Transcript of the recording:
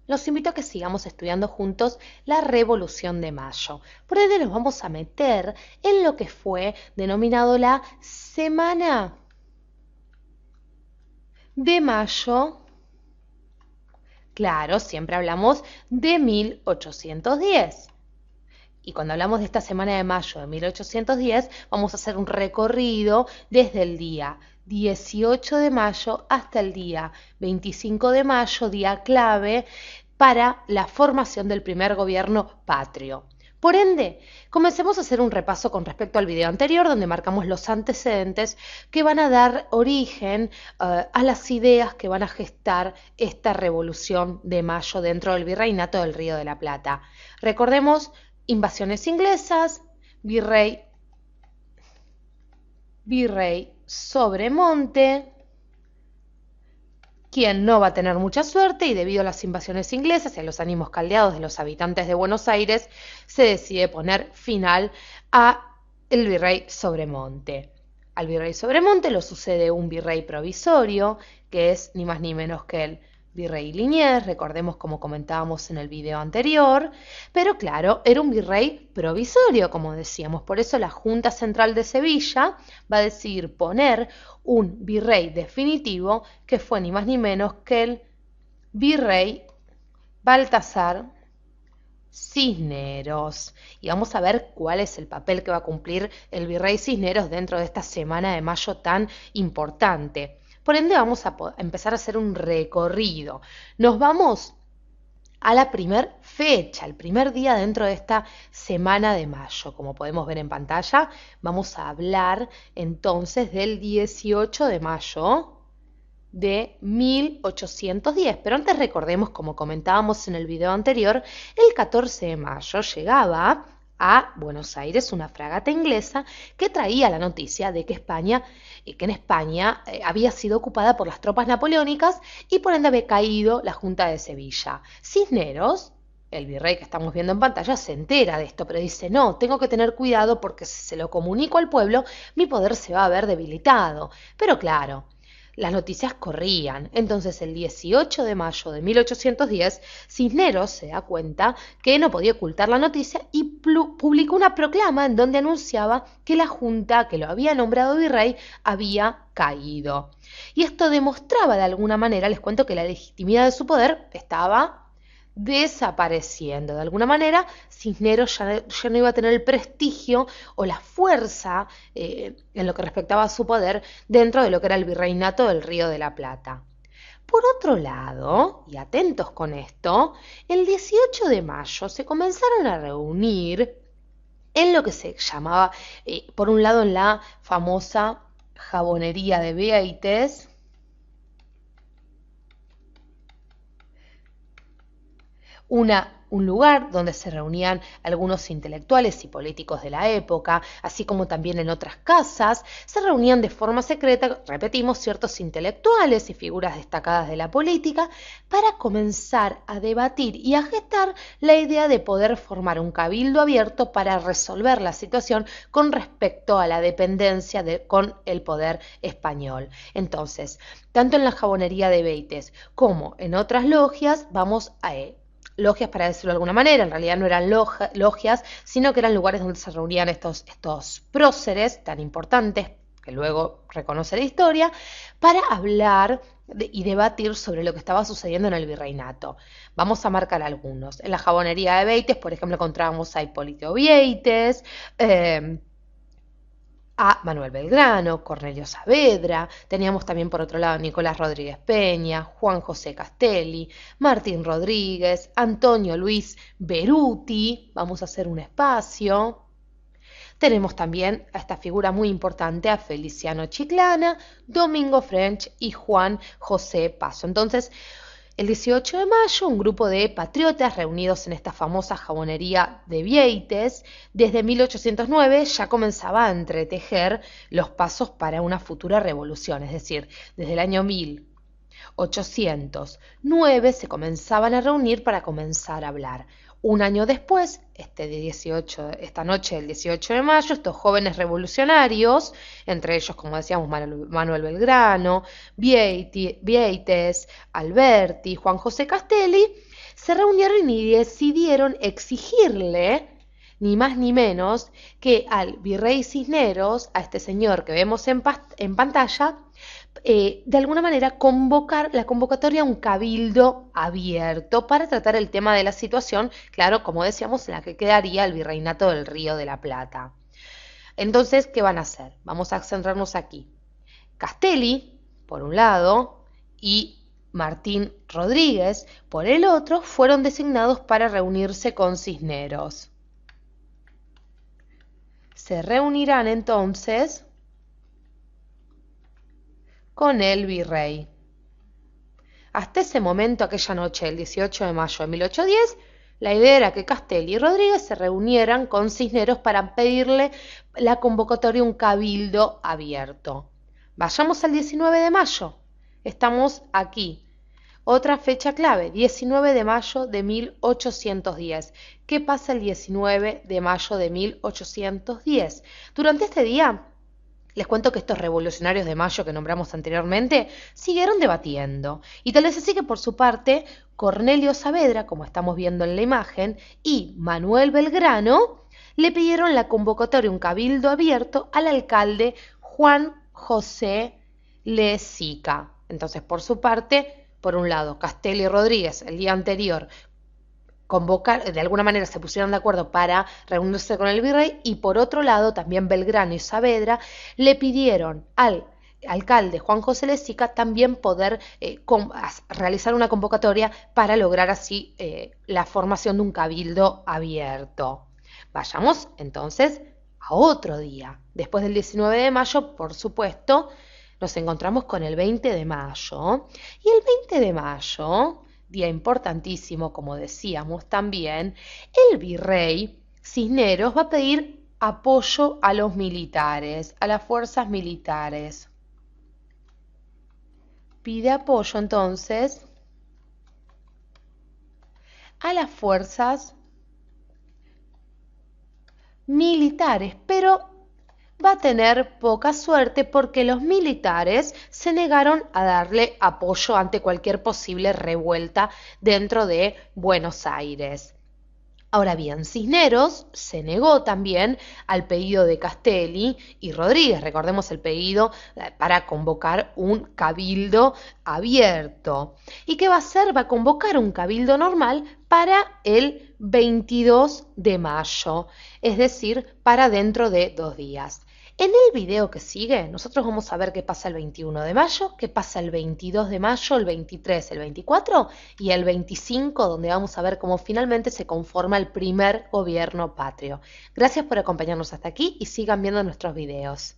los invito a que sigamos estudiando juntos la Revolución de Mayo. Por ende nos vamos a meter en lo que fue denominado la Semana de Mayo. Claro, siempre hablamos de 1810. Y cuando hablamos de esta Semana de Mayo de 1810, vamos a hacer un recorrido desde el día 18 de mayo hasta el día 25 de mayo, día clave para la formación del primer gobierno patrio. Por ende, comencemos a hacer un repaso con respecto al video anterior, donde marcamos los antecedentes que van a dar origen a las ideas que van a gestar esta revolución de mayo dentro del virreinato del Río de la Plata. Recordemos, invasiones inglesas, virrey Sobremonte, quien no va a tener mucha suerte y debido a las invasiones inglesas y a los ánimos caldeados de los habitantes de Buenos Aires, se decide poner final a el virrey Sobremonte. Al virrey Sobremonte lo sucede un virrey provisorio, que es ni más ni menos que el virrey Liniers, recordemos como comentábamos en el video anterior, pero claro, era un virrey provisorio, como decíamos, por eso la Junta Central de Sevilla va a decidir poner un virrey definitivo, que fue ni más ni menos que el virrey Baltasar Cisneros. Y vamos a ver cuál es el papel que va a cumplir el virrey Cisneros dentro de esta Semana de Mayo tan importante. Por ende vamos a empezar a hacer un recorrido. Nos vamos a la primer fecha, el primer día dentro de esta Semana de Mayo. Como podemos ver en pantalla, vamos a hablar entonces del 18 de mayo de 1810. Pero antes recordemos, como comentábamos en el video anterior, el 14 de mayo llegaba a Buenos Aires una fragata inglesa que traía la noticia de que en España había sido ocupada por las tropas napoleónicas y por ende había caído la Junta de Sevilla. Cisneros, el virrey que estamos viendo en pantalla, se entera de esto, pero dice, no, tengo que tener cuidado porque si se lo comunico al pueblo, mi poder se va a ver debilitado. Pero claro, las noticias corrían. Entonces, el 18 de mayo de 1810, Cisneros se da cuenta que no podía ocultar la noticia y publicó una proclama en donde anunciaba que la junta que lo había nombrado virrey había caído. Y esto demostraba de alguna manera, les cuento, que la legitimidad de su poder estaba desapareciendo. De alguna manera, Cisneros ya no iba a tener el prestigio o la fuerza en lo que respectaba a su poder dentro de lo que era el virreinato del Río de la Plata. Por otro lado, y atentos con esto, el 18 de mayo se comenzaron a reunir en lo que se llamaba, por un lado, en la famosa jabonería de Beaites, un lugar donde se reunían algunos intelectuales y políticos de la época, así como también en otras casas, se reunían de forma secreta, repetimos, ciertos intelectuales y figuras destacadas de la política para comenzar a debatir y a gestar la idea de poder formar un cabildo abierto para resolver la situación con respecto a la dependencia con el poder español. Entonces, tanto en la jabonería de Beaites como en otras logias, logias para decirlo de alguna manera, en realidad no eran logias, sino que eran lugares donde se reunían estos próceres tan importantes, que luego reconoce la historia, para hablar y debatir sobre lo que estaba sucediendo en el virreinato. Vamos a marcar algunos. En la jabonería de Beaites, por ejemplo, encontrábamos a Hipólito Beaites, a Manuel Belgrano, Cornelio Saavedra, teníamos también por otro lado a Nicolás Rodríguez Peña, Juan José Castelli, Martín Rodríguez, Antonio Luis Beruti, vamos a hacer un espacio. Tenemos también a esta figura muy importante, a Feliciano Chiclana, Domingo French y Juan José Paso. Entonces, el 18 de mayo, un grupo de patriotas reunidos en esta famosa jabonería de Beaites, desde 1809 ya comenzaba a entretejer los pasos para una futura revolución, es decir, desde el año 1809 se comenzaban a reunir para comenzar a hablar. Un año después, esta noche del 18 de mayo, estos jóvenes revolucionarios, entre ellos, como decíamos, Manuel Belgrano, Beaites, Alberti, Juan José Castelli, se reunieron y decidieron exigirle, ni más ni menos, que al virrey Cisneros, a este señor que vemos en pantalla, de alguna manera convocar la convocatoria a un cabildo abierto para tratar el tema de la situación, claro, como decíamos, en la que quedaría el virreinato del Río de la Plata. Entonces, ¿qué van a hacer? Vamos a centrarnos aquí. Castelli, por un lado, y Martín Rodríguez, por el otro, fueron designados para reunirse con Cisneros. Se reunirán entonces con el virrey. Hasta ese momento, aquella noche, el 18 de mayo de 1810, la idea era que Castelli y Rodríguez se reunieran con Cisneros para pedirle la convocatoria a un cabildo abierto. Vayamos al 19 de mayo. Estamos aquí. Otra fecha clave, 19 de mayo de 1810. ¿Qué pasa el 19 de mayo de 1810? Durante este día, les cuento que estos revolucionarios de mayo que nombramos anteriormente siguieron debatiendo. Y tal es así que por su parte, Cornelio Saavedra, como estamos viendo en la imagen, y Manuel Belgrano le pidieron la convocatoria a un cabildo abierto al alcalde Juan José Lezica. Entonces, por su parte, por un lado, Castelli y Rodríguez el día anterior de alguna manera se pusieron de acuerdo para reunirse con el virrey, y por otro lado también Belgrano y Saavedra le pidieron al alcalde Juan José Lezica también poder realizar una convocatoria para lograr así la formación de un cabildo abierto. Vayamos entonces a otro día. Después del 19 de mayo, por supuesto, nos encontramos con el 20 de mayo. Y el 20 de mayo, día importantísimo, como decíamos también, el virrey Cisneros va a pedir apoyo a los militares, a las fuerzas militares. Pide apoyo entonces a las fuerzas militares, pero va a tener poca suerte porque los militares se negaron a darle apoyo ante cualquier posible revuelta dentro de Buenos Aires. Ahora bien, Cisneros se negó también al pedido de Castelli y Rodríguez, recordemos el pedido para convocar un cabildo abierto. ¿Y qué va a hacer? Va a convocar un cabildo normal para el 22 de mayo, es decir, para dentro de 2 días. En el video que sigue, nosotros vamos a ver qué pasa el 21 de mayo, qué pasa el 22 de mayo, el 23, el 24 y el 25, donde vamos a ver cómo finalmente se conforma el primer gobierno patrio. Gracias por acompañarnos hasta aquí y sigan viendo nuestros videos.